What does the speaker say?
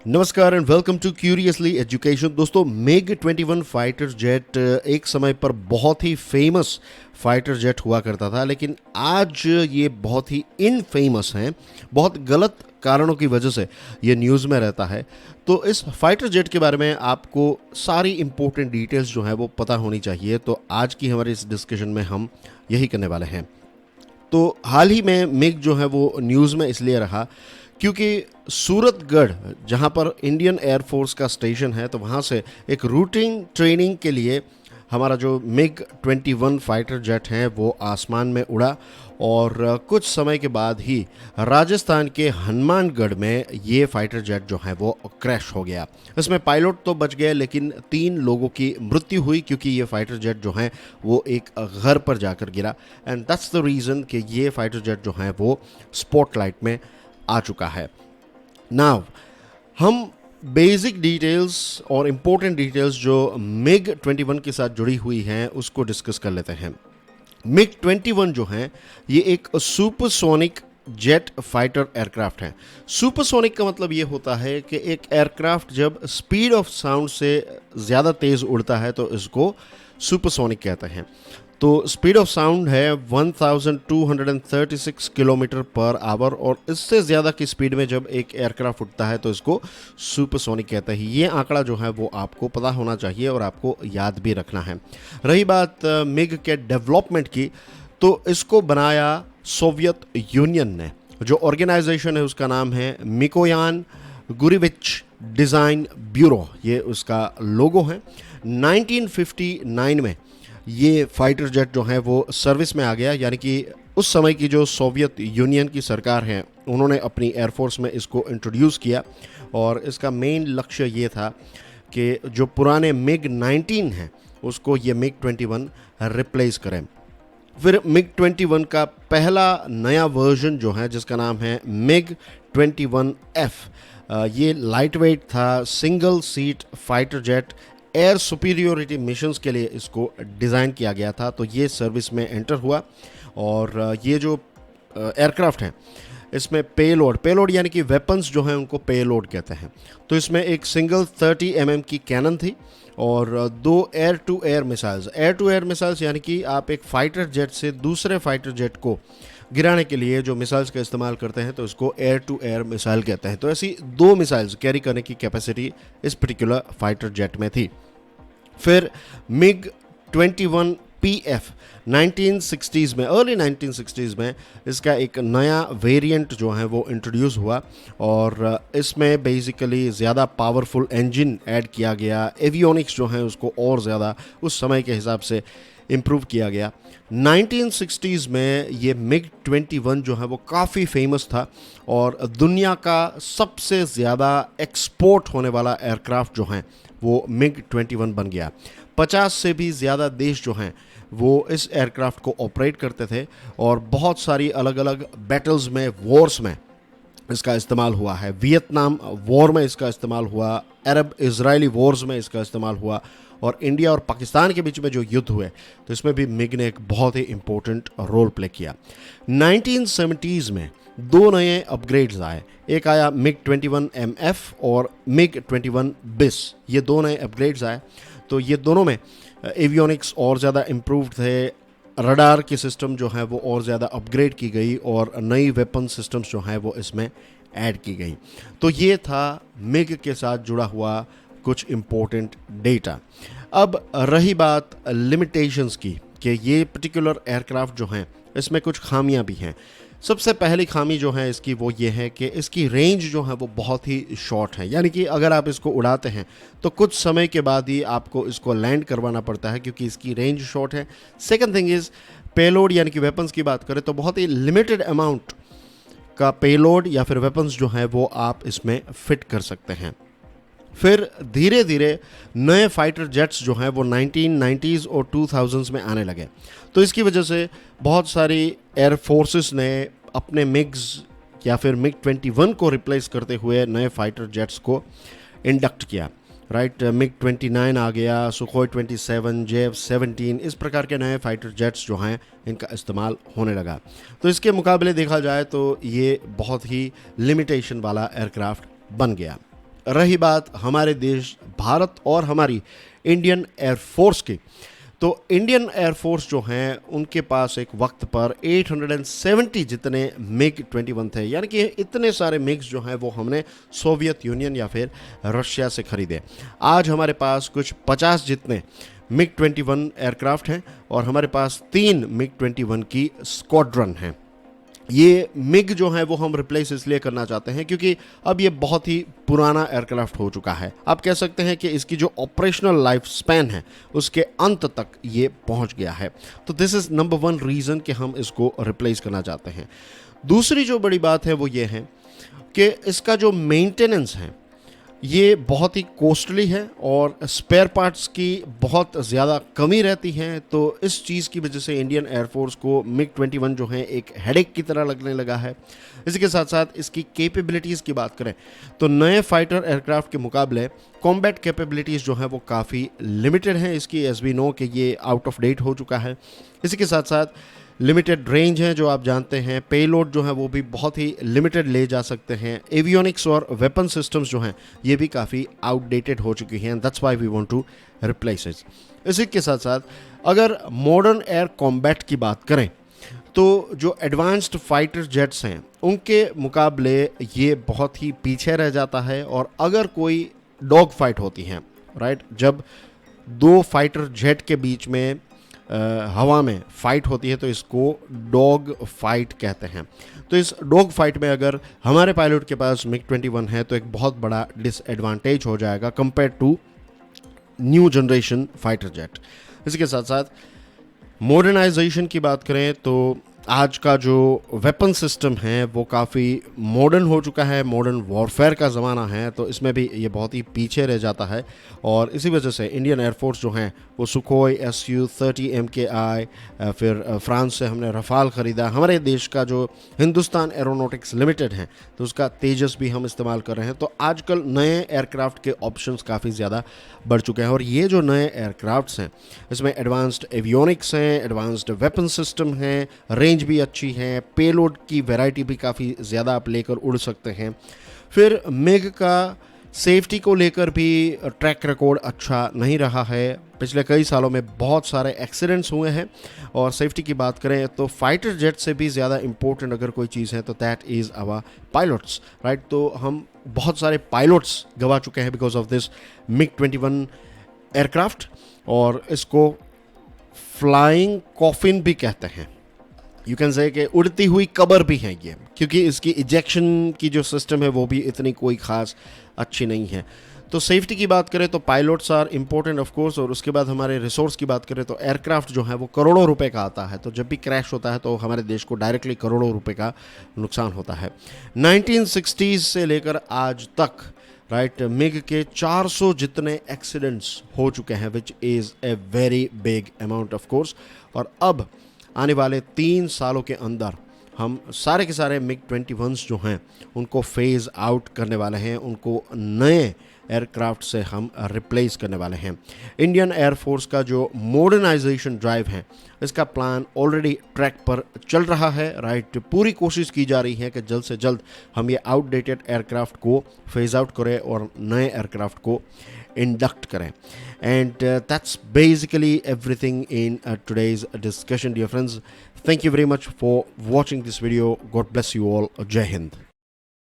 नमस्कार and welcome to curiously education. दोस्तों, MiG 21 fighter jet एक समय पर बहुत ही फेमस फाइटर जेट हुआ करता था, लेकिन आज ये बहुत ही इनफेमस हैं। बहुत गलत कारणों की वजह से ये न्यूज़ में रहता है। तो इस फाइटर जेट के बारे में आपको सारी इंपॉर्टेंट डिटेल्स जो है वो पता होनी चाहिए। तो आज की हमारी इस डिस्कशन में हम यही करने वाले हैं। तो हाल ही में मिग जो है वो न्यूज़ में इसलिए रहा क्योंकि सूरतगढ़, जहां पर इंडियन एयरफोर्स का स्टेशन है, तो वहां से एक रूटीन ट्रेनिंग के लिए हमारा जो मिग 21 फाइटर जेट है वो आसमान में उड़ा। और कुछ समय के बाद ही राजस्थान के हनुमानगढ़ में ये फाइटर जेट जो है वो क्रैश हो गया। इसमें पायलट तो बच गए, लेकिन 3 लोगों की मृत्यु हुई क्योंकि ये फाइटर जेट जो है वो एक घर पर जाकर गिरा। एंड दैट्स द रीज़न कि ये फाइटर जेट जो है वो स्पॉटलाइट में आ चुका है। नाउ हम बेसिक डिटेल्स और इम्पोर्टेंट डिटेल्स जो मिग 21 के साथ जुड़ी हुई हैं उसको डिस्कस कर लेते हैं। मिग 21 जो है ये एक सुपरसोनिक जेट फाइटर एयरक्राफ्ट है। सुपरसोनिक का मतलब ये होता है कि एक एयरक्राफ्ट जब स्पीड ऑफ साउंड से ज़्यादा तेज़ उड़ता है तो इसको सुपरसोनिक कहते हैं। तो स्पीड ऑफ साउंड है 1236 किलोमीटर पर आवर, और इससे ज़्यादा की स्पीड में जब एक एयरक्राफ्ट उड़ता है तो इसको सुपरसोनिक कहते हैं। ये आंकड़ा जो है वो आपको पता होना चाहिए और आपको याद भी रखना है। रही बात मिग के डेवलपमेंट की, तो इसको बनाया सोवियत यूनियन ने। जो ऑर्गेनाइजेशन है उसका नाम है मिकोयान गुरिविच डिज़ाइन ब्यूरो, ये उसका लोगो है। 1959 में ये फाइटर जेट जो है वो सर्विस में आ गया, यानी कि उस समय की जो सोवियत यूनियन की सरकार है उन्होंने अपनी एयरफोर्स में इसको इंट्रोड्यूस किया। और इसका मेन लक्ष्य ये था कि जो पुराने मिग 19 हैं उसको ये मिग 21 रिप्लेस करें। फिर मिग 21 का पहला नया वर्जन जो है जिसका नाम है मिग 21F, ये लाइट वेट था, single seat fighter jet, air superiority missions के लिए इसको डिज़ाइन किया गया था। तो ये सर्विस में एंटर हुआ। और ये जो एयरक्राफ्ट हैं इसमें पेलोड यानी कि वेपन्स जो हैं उनको पेलोड कहते हैं। तो इसमें एक सिंगल 30 mm की कैनन थी और 2 एयर टू एयर मिसाइल्स यानी कि आप एक फाइटर जेट से दूसरे फाइटर जेट को गिराने के लिए जो मिसाइल्स का इस्तेमाल करते हैं तो इसको एयर टू एयर मिसाइल कहते हैं। तो ऐसी 2 मिसाइल्स कैरी करने की कैपेसिटी इस पर्टिकुलर फाइटर जेट में थी। फिर मिग 21 PF 1960s में, अर्ली 1960s में इसका एक नया वेरिएंट जो है वो इंट्रोड्यूस हुआ और इसमें बेसिकली ज़्यादा पावरफुल इंजन ऐड किया गया। एवियोनिक्स जो है उसको और ज़्यादा उस समय के हिसाब से इम्प्रूव किया गया। 1960s में ये मिग 21 जो है वो काफ़ी फेमस था और दुनिया का सबसे ज़्यादा एक्सपोर्ट होने वाला एयरक्राफ्ट जो है वो मिग 21 बन गया। 50 से भी ज़्यादा देश जो हैं वो इस एयरक्राफ्ट को ऑपरेट करते थे और बहुत सारी अलग अलग बैटल्स में, वॉर्स में इसका इस्तेमाल हुआ है। वियतनाम वॉर में इसका इस्तेमाल हुआ, अरब इजरायली वॉर्स में इसका इस्तेमाल हुआ, और इंडिया और पाकिस्तान के बीच में जो युद्ध हुए तो इसमें भी मिग ने एक बहुत ही इम्पोर्टेंट रोल प्ले किया। 1970s में 2 नए अपग्रेड्स आए। एक आया मिग 21MF और मिग 21 बिस, ये 2 नए अपग्रेड्स आए। तो ये दोनों में एवियोनिक्स और ज़्यादा इम्प्रूव थे, रडार की सिस्टम जो है वो और ज़्यादा अपग्रेड की गई और नई वेपन सिस्टम्स जो हैं वो इसमें ऐड की गई। तो ये था मिग के साथ जुड़ा हुआ कुछ इम्पोर्टेंट डेटा। अब रही बात लिमिटेशंस की कि ये पर्टिकुलर एयरक्राफ्ट जो हैं इसमें कुछ खामियां भी हैं। सबसे पहली खामी जो है इसकी वो ये है कि इसकी रेंज जो है वो बहुत ही शॉर्ट है, यानी कि अगर आप इसको उड़ाते हैं तो कुछ समय के बाद ही आपको इसको लैंड करवाना पड़ता है क्योंकि इसकी रेंज शॉर्ट है। सेकंड थिंग इज़ पेलोड, यानी कि वेपन्स की बात करें तो बहुत ही लिमिटेड अमाउंट का पेलोड या फिर वेपन्स जो है वो आप इसमें फिट कर सकते हैं। फिर धीरे धीरे नए फाइटर जेट्स जो हैं वो 1990s और 2000s में आने लगे। तो इसकी वजह से बहुत सारी एयर फोर्सेस ने अपने मिग्स या फिर मिग 21 को रिप्लेस करते हुए नए फाइटर जेट्स को इंडक्ट किया। राइट, मिग 29 आ गया, सुखोई 27, JF-17, इस प्रकार के नए फाइटर जेट्स जो हैं इनका इस्तेमाल होने लगा। तो इसके मुकाबले देखा जाए तो ये बहुत ही लिमिटेशन वाला एयरक्राफ्ट बन गया। रही बात हमारे देश भारत और हमारी इंडियन एयरफोर्स की, तो इंडियन एयरफोर्स जो हैं उनके पास एक वक्त पर 870 जितने मिग 21 थे, यानी कि इतने सारे मिग्स जो हैं वो हमने सोवियत यूनियन या फिर रशिया से खरीदे। आज हमारे पास कुछ 50 जितने मिग 21 एयरक्राफ्ट हैं और हमारे पास 3 मिग 21 की स्क्वाड्रन हैं। ये मिग जो है वो हम रिप्लेस इसलिए करना चाहते हैं क्योंकि अब ये बहुत ही पुराना एयरक्राफ्ट हो चुका है। आप कह सकते हैं कि इसकी जो ऑपरेशनल लाइफ स्पैन है उसके अंत तक ये पहुंच गया है। तो दिस इज़ नंबर 1 रीज़न कि हम इसको रिप्लेस करना चाहते हैं। दूसरी जो बड़ी बात है वो ये है कि इसका जो मेंटेनेंस है ये बहुत ही कॉस्टली है और स्पेयर पार्ट्स की बहुत ज़्यादा कमी रहती है। तो इस चीज़ की वजह से इंडियन एयरफोर्स को मिग 21 जो है एक हेडेक की तरह लगने लगा है। इसी के साथ साथ इसकी कैपेबिलिटीज़ की बात करें तो नए फाइटर एयरक्राफ्ट के मुकाबले कॉम्बैट कैपेबिलिटीज़ जो है वो काफ़ी लिमिटेड हैं इसकी, एज वी नो कि ये आउट ऑफ डेट हो चुका है। इसी के साथ साथ लिमिटेड रेंज है जो आप जानते हैं, पेलोड जो है वो भी बहुत ही लिमिटेड ले जा सकते हैं। एवियोनिक्स और वेपन सिस्टम्स जो हैं ये भी काफ़ी आउटडेटेड हो चुकी हैं। That's why we want to replace it. इसी के साथ साथ अगर मॉडर्न एयर कॉम्बैट की बात करें तो जो एडवांस्ड फाइटर जेट्स हैं उनके मुकाबले ये बहुत ही पीछे रह जाता है। और अगर कोई डॉग फाइट होती हैं, राइट, जब 2 फाइटर जेट के बीच में हवा में फाइट होती है तो इसको डॉग फाइट कहते हैं। तो इस डॉग फाइट में अगर हमारे पायलट के पास मिग 21 है तो एक बहुत बड़ा डिसएडवांटेज हो जाएगा compare to new generation fighter jet. इसके साथ साथ मॉडर्नाइजेशन की बात करें तो आज का जो वेपन सिस्टम है वो काफ़ी मॉडर्न हो चुका है, मॉडर्न वॉरफेयर का ज़माना है, तो इसमें भी ये बहुत ही पीछे रह जाता है। और इसी वजह से इंडियन एयरफोर्स जो हैं वो सुखोई Su-30 MKI, फिर फ्रांस से हमने रफाल ख़रीदा, हमारे देश का जो हिंदुस्तान एरोनॉटिक्स लिमिटेड है तो उसका तेजस भी हम इस्तेमाल कर रहे हैं। तो आजकल नए एयरक्राफ्ट के ऑप्शंस काफ़ी ज़्यादा बढ़ चुके हैं और ये जो नए एयरक्राफ्ट्स हैं इसमें एडवांस्ड एवियोनिक्स हैं, एडवांस्ड वेपन सिस्टम हैं, रेंज भी अच्छी है, पेलोड की वैरायटी भी काफ़ी ज़्यादा आप लेकर उड़ सकते हैं। फिर मिग का सेफ्टी को लेकर भी ट्रैक रिकॉर्ड अच्छा नहीं रहा है। पिछले कई सालों में बहुत सारे एक्सीडेंट्स हुए हैं और सेफ्टी की बात करें तो फाइटर जेट से भी ज़्यादा इम्पोर्टेंट अगर कोई चीज़ है तो that is our pilots, right. तो हम बहुत सारे पायलट्स गवा चुके हैं because of this MiG 21 aircraft और इसको फ्लाइंग कॉफिन भी कहते हैं। यू कैन से कि उड़ती हुई कबर भी है ये, क्योंकि इसकी इजेक्शन की जो सिस्टम है वो भी इतनी कोई ख़ास अच्छी नहीं है। तो सेफ्टी की बात करें तो pilots are important of course, और उसके बाद हमारे रिसोर्स की बात करें तो एयरक्राफ्ट जो है वो करोड़ों रुपए का आता है। तो जब भी क्रैश होता है तो हमारे देश को डायरेक्टली करोड़ों रुपए का नुकसान होता है। 1960s से लेकर आज तक, राइट, मिग के 400 जितने एक्सीडेंट्स हो चुके हैं, which is a very big amount of course. और अब आने वाले 3 सालों के अंदर हम सारे के सारे मिग 21 जो हैं उनको फेज़ आउट करने वाले हैं, उनको नए एयरक्राफ्ट से हम रिप्लेस करने वाले हैं। इंडियन एयरफोर्स का जो मॉडर्नाइजेशन ड्राइव है इसका प्लान ऑलरेडी ट्रैक पर चल रहा है, राइट। पूरी कोशिश की जा रही है कि जल्द से जल्द हम ये आउटडेटेड एयरक्राफ्ट को फेज़ आउट करें और नए एयरक्राफ्ट को induct करें। And that's basically everything in today's discussion, dear friends. Thank you very much for watching this video. God bless you all. Jai Hind.